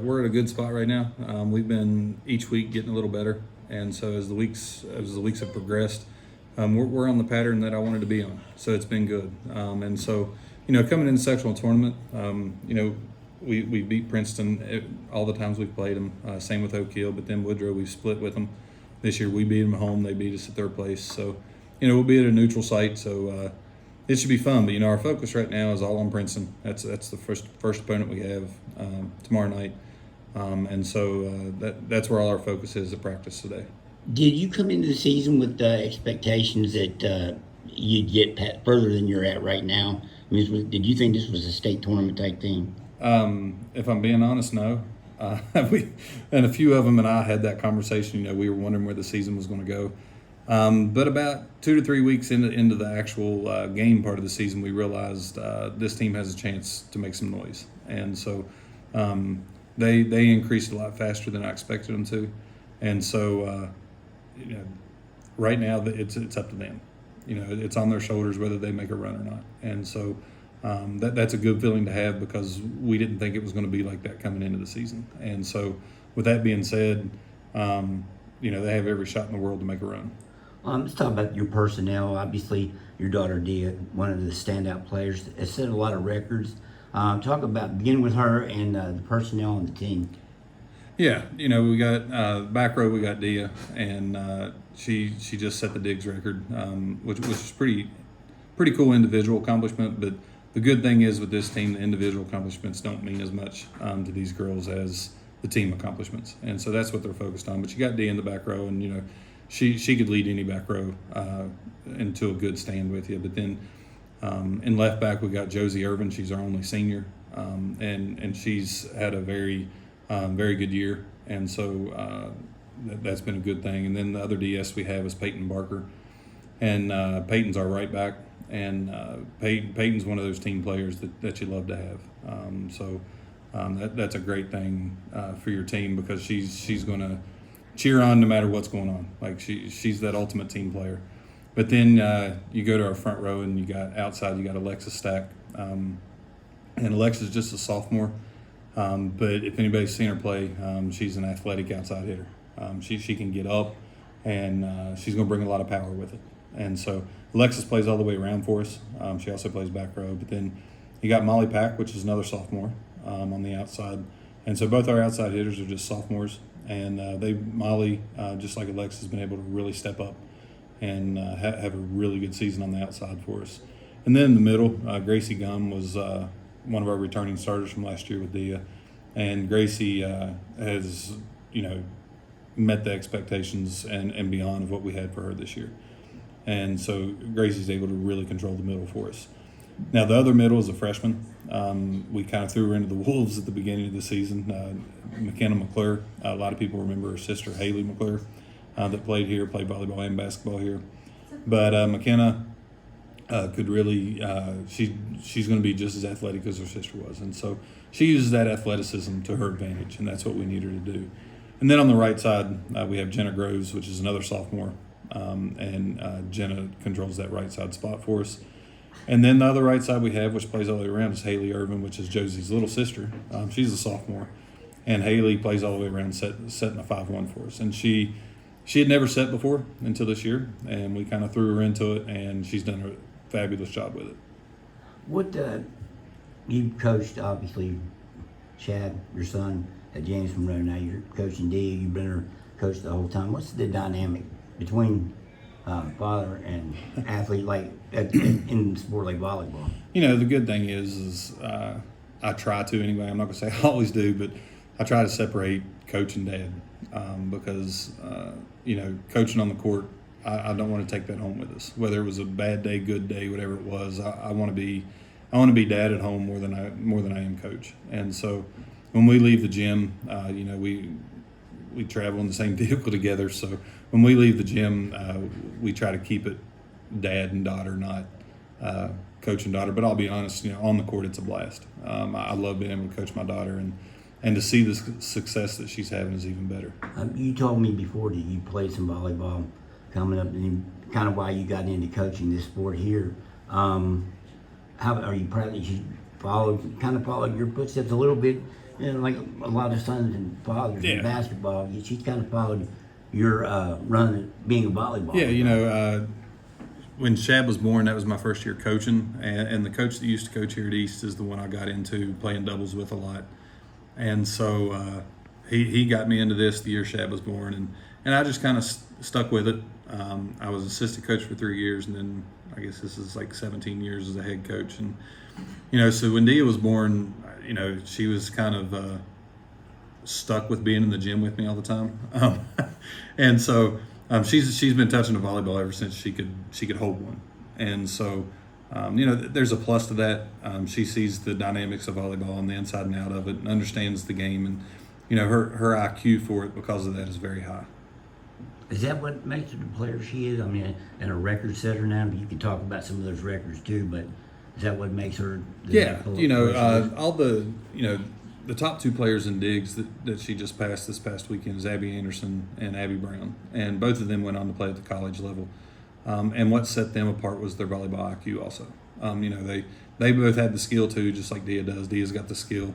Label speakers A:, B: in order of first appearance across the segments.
A: We're at a good spot right now. We've been each week getting a little better, and so as the weeks have progressed, we're on the pattern that I wanted to be on. So it's been good, and so coming into sectional tournament, we beat Princeton all the times we've played them. Same with Oak Hill, but then Woodrow we've split with them. This year we beat them at home. They beat us at third place. So we'll be at a neutral site. So it should be fun. But our focus right now is all on Princeton. That's the first opponent we have tomorrow night, and so that's where all our focus is at practice today.
B: Did you come into the season with the expectations that you'd get further than you're at right now? I mean, did you think this was a state tournament type thing?
A: If I'm being honest, no. We and a few of them and I had that conversation. We were wondering where the season was going to go. But about 2 to 3 weeks into the actual game part of the season, we realized this team has a chance to make some noise, and so they increased a lot faster than I expected them to, and so right now it's up to them. It's on their shoulders whether they make a run or not, and so that's a good feeling to have because we didn't think it was going to be like that coming into the season, and so with that being said, they have every shot in the world to make a run.
B: Let's talk about your personnel. Obviously, your daughter Dia, one of the standout players, has set a lot of records. Talk about beginning with her and the personnel on the team.
A: Yeah, we got back row. We got Dia, and she just set the digs record, which is pretty cool individual accomplishment. But the good thing is with this team, the individual accomplishments don't mean as much to these girls as the team accomplishments, and so that's what they're focused on. But you got Dia in the back row, and She could lead any back row into a good stand with you. But then in left back, we got Josie Irvin. She's our only senior, and she's had a very good year. And so that's been a good thing. And then the other DS we have is Peyton Barker. And Peyton's our right back. And Peyton's one of those team players that you love to have. That's a great thing for your team because she's going to cheer on no matter what's going on. Like she's that ultimate team player. But then you go to our front row and you got outside, you got Alexis Stack. And Alexis is just a sophomore. But if anybody's seen her play, she's an athletic outside hitter. She can get up and she's going to bring a lot of power with it. And so Alexis plays all the way around for us. She also plays back row. But then you got Molly Pack, which is another sophomore on the outside. And so both our outside hitters are just sophomores. And Molly, just like Alexis, has been able to really step up and have a really good season on the outside for us. And then in the middle, Gracie Gum was one of our returning starters from last year with Dia. And Gracie has, met the expectations and beyond of what we had for her this year. And so Gracie's able to really control the middle for us. Now, the other middle is a freshman. We kind of threw her into the wolves at the beginning of the season. McKenna McClure, a lot of people remember her sister, Haley McClure, that played volleyball and basketball here. But McKenna could really, she's going to be just as athletic as her sister was. And so she uses that athleticism to her advantage, and that's what we need her to do. And then on the right side, we have Jenna Groves, which is another sophomore, and Jenna controls that right side spot for us. And then the other right side we have, which plays all the way around, is Haley Irvin, which is Josie's little sister. She's a sophomore. And Haley plays all the way around, setting a 5-1 for us. And she had never set before until this year, and we kind of threw her into it, and she's done a fabulous job with it.
B: What you coached, obviously, Chad, your son, at James Monroe. Now you're coaching Dia. You've been her coach the whole time. What's the dynamic between father and athlete, like in sport like volleyball?
A: The good thing is I try to anyway. I'm not going to say I always do, but I try to separate coach and dad because coaching on the court, I don't want to take that home with us. Whether it was a bad day, good day, whatever it was, I want to be dad at home more than I am coach. And so when we leave the gym, we travel in the same vehicle together. So when we leave the gym, we try to keep it dad and daughter, not coach and daughter. But I'll be honest, on the court, it's a blast. I love being able to coach my daughter, and to see the success that she's having is even better.
B: You told me before that you played some volleyball coming up, and kind of why you got into coaching this sport here. How are you proud that you followed your footsteps a little bit And like a lot of sons and fathers
A: Yeah.
B: in basketball, she's kind of followed your run being a volleyball.
A: Yeah, when Shad was born, that was my first year coaching, and the coach that used to coach here at East is the one I got into playing doubles with a lot, and so he got me into this the year Shad was born, and I just kind of stuck with it. I was assistant coach for 3 years, and then I guess this is like 17 years as a head coach, and so when Dia was born, she was kind of stuck with being in the gym with me all the time, and so. She's been touching the volleyball ever since she could hold one, and so there's a plus to that. She sees the dynamics of volleyball on the inside and out of it, and understands the game, and her IQ for it because of that is very high.
B: Is that what makes her the player she is? I mean, and a record setter now. You can talk about some of those records too, but is that what makes her?
A: All the top two players in digs that she just passed this past weekend is Abby Anderson and Abby Brown, and both of them went on to play at the college level. And what set them apart was their volleyball IQ also. They both had the skill too, just like Dia does. Dia's got the skill.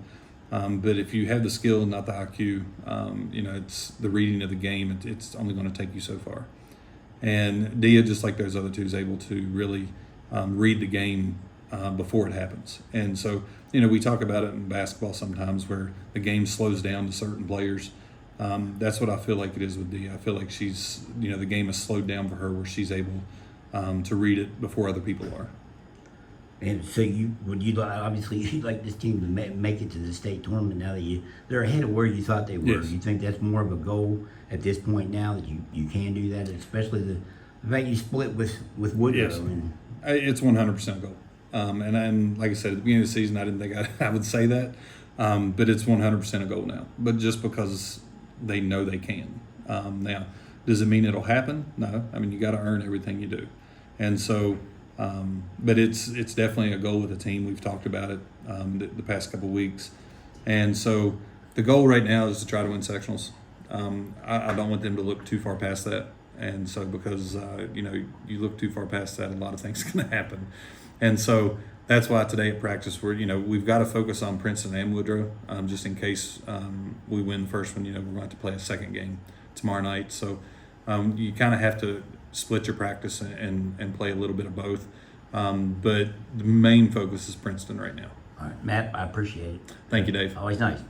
A: But if you have the skill and not the IQ, it's the reading of the game. It's only going to take you so far. And Dia, just like those other two, is able to really read the game before it happens. And so, we talk about it in basketball sometimes where the game slows down to certain players. That's what I feel like it is with Dia. I feel like she's, the game has slowed down for her where she's able to read it before other people are.
B: And so obviously you'd like this team to make it to the state tournament now that they're ahead of where you thought they were.
A: Yes.
B: You think that's more of a goal at this point now that you can do that, especially the fact you split with Woodrow.
A: Yes. It's 100% goal. And like I said, at the beginning of the season, I didn't think I would say that, but it's 100% a goal now. But just because they know they can. Now, does it mean it'll happen? No. I mean, you got to earn everything you do. And so, but it's definitely a goal with the team. We've talked about it the past couple of weeks. And so the goal right now is to try to win sectionals. I don't want them to look too far past that. And so because, you look too far past that, a lot of things can happen. And so that's why today at practice we've got to focus on Princeton and Woodrow just in case we win the first one. We're going to have to play a second game tomorrow night. So you kind of have to split your practice and play a little bit of both. But the main focus is Princeton right now.
B: All right, Matt, I appreciate it.
A: Thank you, Dave.
B: Always nice.